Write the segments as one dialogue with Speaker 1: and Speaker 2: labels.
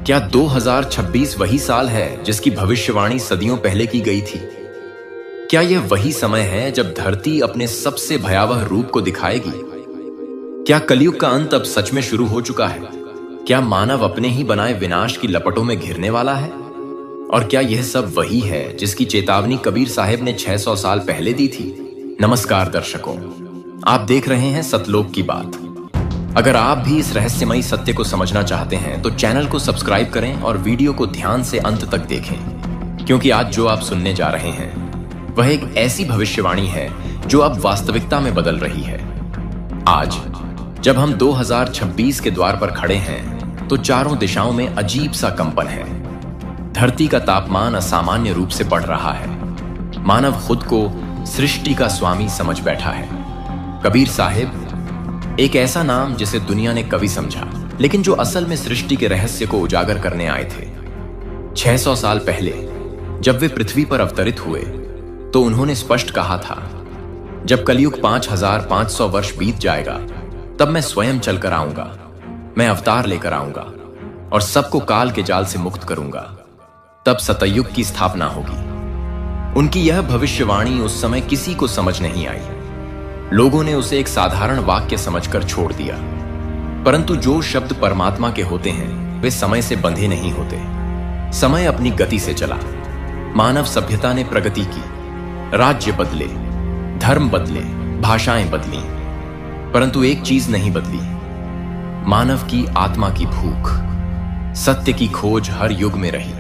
Speaker 1: क्या 2026 वही साल है जिसकी भविष्यवाणी सदियों पहले की गई थी? क्या यह वही समय है जब धरती अपने सबसे भयावह रूप को दिखाएगी? क्या कलयुग का अंत अब सच में शुरू हो चुका है? क्या मानव अपने ही बनाए विनाश की लपटों में घिरने वाला है? और क्या यह सब वही है जिसकी चेतावनी कबीर साहब ने 600 साल पहले दी थी? नमस्कार दर्शकों, आप देख रहे हैं सतलोक की बात। अगर आप भी इस रहस्यमयी सत्य को समझना चाहते हैं तो चैनल को सब्सक्राइब करें और वीडियो को ध्यान से अंत तक देखें, क्योंकि आज जो आप सुनने जा रहे हैं वह एक ऐसी भविष्यवाणी है जो अब वास्तविकता में बदल रही है। आज जब हम 2026 के द्वार पर खड़े हैं तो चारों दिशाओं में अजीब सा कंपन है। धरती का तापमान असामान्य रूप से बढ़ रहा है। मानव खुद को सृष्टि का स्वामी समझ बैठा है। कबीर साहब एक ऐसा नाम जिसे दुनिया ने कवि समझा, लेकिन जो असल में सृष्टि के रहस्य को उजागर करने आए थे। 600 साल पहले जब वे पृथ्वी पर अवतरित हुए तो उन्होंने स्पष्ट कहा था, जब कलयुग 5500 वर्ष बीत जाएगा तब मैं स्वयं चलकर आऊंगा, मैं अवतार लेकर आऊंगा और सबको काल के जाल से मुक्त करूंगा। तब सतयुग की स्थापना होगी। उनकी यह भविष्यवाणी उस समय किसी को समझ नहीं आई। लोगों ने उसे एक साधारण वाक्य समझकर छोड़ दिया। परंतु जो शब्द परमात्मा के होते हैं वे समय से बंधे नहीं होते। समय अपनी गति से चला। मानव सभ्यता ने प्रगति की, राज्य बदले, धर्म बदले, भाषाएं बदली, परंतु एक चीज नहीं बदली, मानव की आत्मा की भूख। सत्य की खोज हर युग में रही,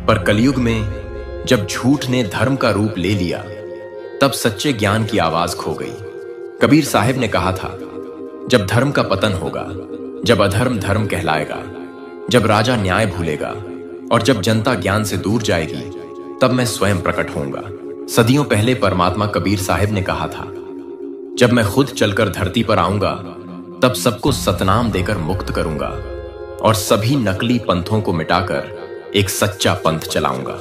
Speaker 1: पर कलयुग में जब झूठ ने धर्म का रूप ले लिया तब सच्चे ज्ञान की आवाज खो गई। कबीर साहब ने कहा था, जब धर्म का पतन होगा, जब अधर्म धर्म कहलाएगा, जब राजा न्याय भूलेगा और जब जनता ज्ञान से दूर जाएगी, तब मैं स्वयं प्रकट होऊंगा। सदियों पहले परमात्मा कबीर साहब ने कहा था, जब मैं खुद चलकर धरती पर आऊंगा तब सबको सतनाम देकर मुक्त करूंगा और सभी नकली पंथों को मिटाकर एक सच्चा पंथ चलाऊंगा।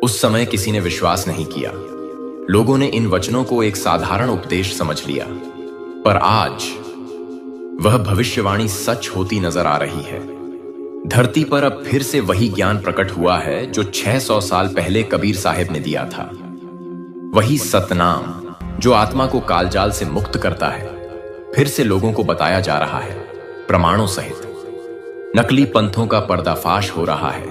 Speaker 1: उस समय किसी ने विश्वास नहीं किया। लोगों ने इन वचनों को एक साधारण उपदेश समझ लिया, पर आज वह भविष्यवाणी सच होती नजर आ रही है। धरती पर अब फिर से वही ज्ञान प्रकट हुआ है जो 600 साल पहले कबीर साहब ने दिया था। वही सतनाम जो आत्मा को कालजाल से मुक्त करता है, फिर से लोगों को बताया जा रहा है, प्रमाणों सहित। नकली पंथों का पर्दाफाश हो रहा है।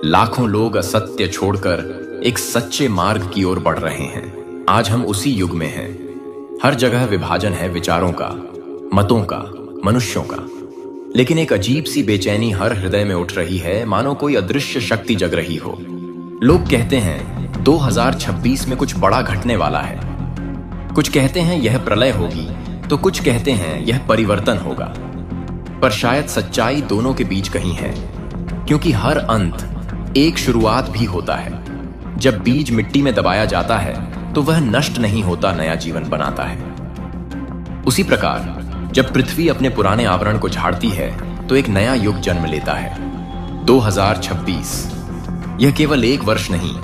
Speaker 1: लाखों लोग असत्य छोड़कर एक सच्चे मार्ग की ओर बढ़ रहे हैं। आज हम उसी युग में हैं। हर जगह विभाजन है, विचारों का, मतों का, मनुष्यों का। लेकिन एक अजीब सी बेचैनी हर हृदय में उठ रही है, मानो कोई अदृश्य शक्ति जग रही हो। लोग कहते हैं 2026 में कुछ बड़ा घटने वाला है। कुछ कहते हैं यह प्रलय होगी, तो कुछ कहते हैं यह परिवर्तन होगा। पर शायद सच्चाई दोनों के बीच कहीं है, क्योंकि हर अंत एक शुरुआत भी होता है। जब बीज मिट्टी में दबाया जाता है तो वह नष्ट नहीं होता, नया जीवन बनाता है। उसी प्रकार जब पृथ्वी अपने पुराने आवरण को झाड़ती है तो एक नया युग जन्म लेता है। 2026 यह केवल एक वर्ष नहीं,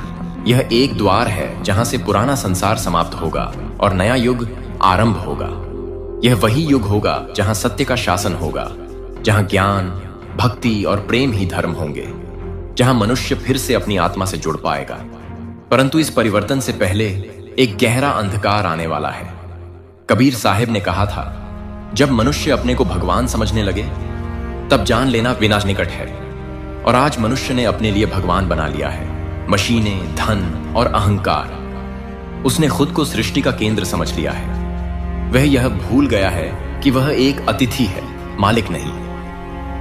Speaker 1: यह एक द्वार है जहां से पुराना संसार समाप्त होगा और नया युग आरंभ होगा। यह वही युग होगा जहां सत्य का शासन होगा, जहां ज्ञान, भक्ति और प्रेम ही धर्म होंगे, जहां मनुष्य फिर से अपनी आत्मा से जुड़ पाएगा। परंतु इस परिवर्तन से पहले एक गहरा अंधकार आने वाला है। कबीर साहब ने कहा था, जब मनुष्य अपने को भगवान समझने लगे तब जान लेना विनाश निकट है। और आज मनुष्य ने अपने लिए भगवान बना लिया है। मशीनें, धन और अहंकार। उसने खुद को सृष्टि का केंद्र समझ लिया है। वह यह भूल गया है कि वह एक अतिथि है, मालिक नहीं।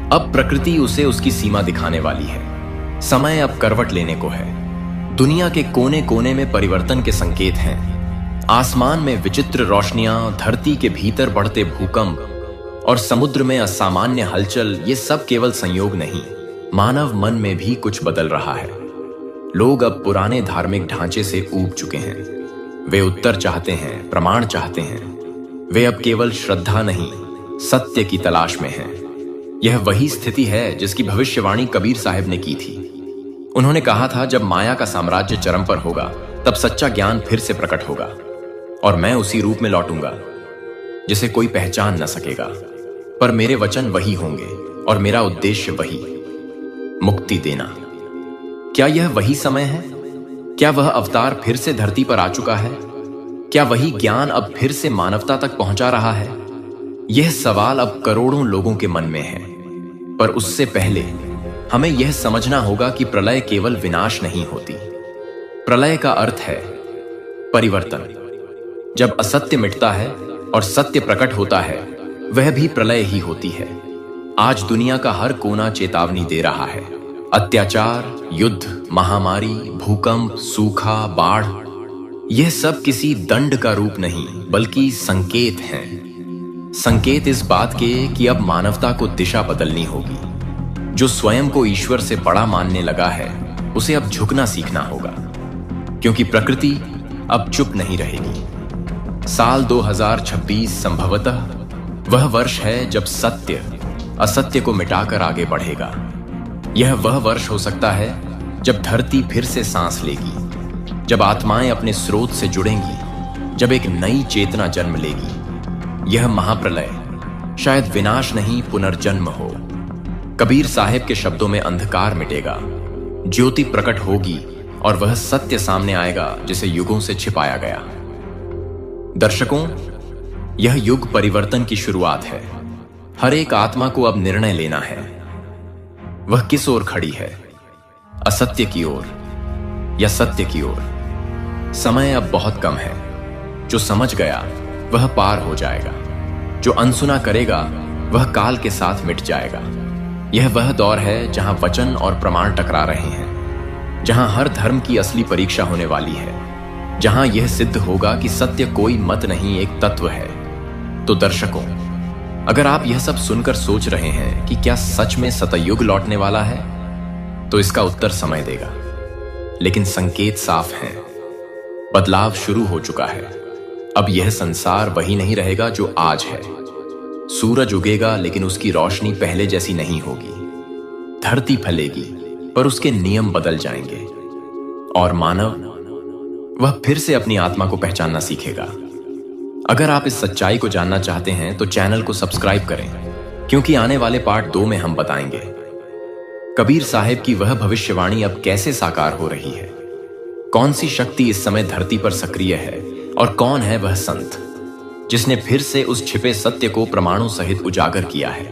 Speaker 1: अब प्रकृति उसे उसकी सीमा दिखाने वाली है। समय अब करवट लेने को है। दुनिया के कोने कोने में परिवर्तन के संकेत हैं। आसमान में विचित्र रोशनियां, धरती के भीतर बढ़ते भूकंप और समुद्र में असामान्य हलचल, ये सब केवल संयोग नहीं, मानव मन में भी कुछ बदल रहा है। लोग अब पुराने धार्मिक ढांचे से ऊब चुके हैं। वे उत्तर चाहते हैं, प्रमाण चाहते हैं। वे अब केवल श्रद्धा नहीं, सत्य की तलाश में हैं। यह वही स्थिति है जिसकी भविष्यवाणी कबीर साहब ने की थी। उन्होंने कहा था, जब माया का साम्राज्य चरम पर होगा तब सच्चा ज्ञान फिर से प्रकट होगा और मैं उसी रूप में लौटूंगा जिसे कोई पहचान न सकेगा। पर मेरे वचन वही होंगे और मेरा उद्देश्य वही। मुक्ति देना। क्या यह वही समय है? क्या वह अवतार फिर से धरती पर आ चुका है? क्या वही ज्ञान अब फिर से मानवता तक पहुंचा रहा है? यह सवाल अब करोड़ों लोगों के मन में है। पर उससे पहले हमें यह समझना होगा कि प्रलय केवल विनाश नहीं होती। प्रलय का अर्थ है परिवर्तन। जब असत्य मिटता है और सत्य प्रकट होता है, वह भी प्रलय ही होती है। आज दुनिया का हर कोना चेतावनी दे रहा है। अत्याचार, युद्ध, महामारी, भूकंप, सूखा, बाढ़, यह सब किसी दंड का रूप नहीं बल्कि संकेत हैं। संकेत इस बात के कि अब मानवता को दिशा बदलनी होगी। जो स्वयं को ईश्वर से बड़ा मानने लगा है, उसे अब झुकना सीखना होगा, क्योंकि प्रकृति अब चुप नहीं रहेगी। साल 2026 संभवतः वह वर्ष है जब सत्य असत्य को मिटाकर आगे बढ़ेगा। यह वह वर्ष हो सकता है जब धरती फिर से सांस लेगी, जब आत्माएं अपने स्रोत से जुड़ेंगी, जब एक नई चेतना जन्म लेगी। यह महाप्रलय शायद विनाश नहीं, पुनर्जन्म हो। कबीर साहिब के शब्दों में अंधकार मिटेगा, ज्योति प्रकट होगी और वह सत्य सामने आएगा जिसे युगों से छिपाया गया। दर्शकों, यह युग परिवर्तन की शुरुआत है। हर एक आत्मा को अब निर्णय लेना है। वह किस ओर खड़ी है, असत्य की ओर या सत्य की ओर? समय अब बहुत कम है। जो समझ गया वह पार हो जाएगा, जो अनसुना करेगा वह काल के साथ मिट जाएगा। यह वह दौर है जहां वचन और प्रमाण टकरा रहे हैं, जहां हर धर्म की असली परीक्षा होने वाली है, जहां यह सिद्ध होगा कि सत्य कोई मत नहीं, एक तत्व है। तो दर्शकों, अगर आप यह सब सुनकर सोच रहे हैं कि क्या सच में सतयुग लौटने वाला है, तो इसका उत्तर समय देगा। लेकिन संकेत साफ हैं। बदलाव शुरू हो चुका है। अब यह संसार वही नहीं रहेगा जो आज है। सूरज उगेगा, लेकिन उसकी रोशनी पहले जैसी नहीं होगी। धरती फैलेगी, पर उसके नियम बदल जाएंगे। और मानव, वह फिर से अपनी आत्मा को पहचानना सीखेगा। अगर आप इस सच्चाई को जानना चाहते हैं तो चैनल को सब्सक्राइब करें, क्योंकि आने वाले पार्ट 2 में हम बताएंगे कबीर साहिब की वह भविष्यवाणी अब कैसे साकार हो रही है। कौन सी शक्ति इस समय धरती पर सक्रिय है और कौन है वह संत जिसने फिर से उस छिपे सत्य को प्रमाणों सहित उजागर किया है।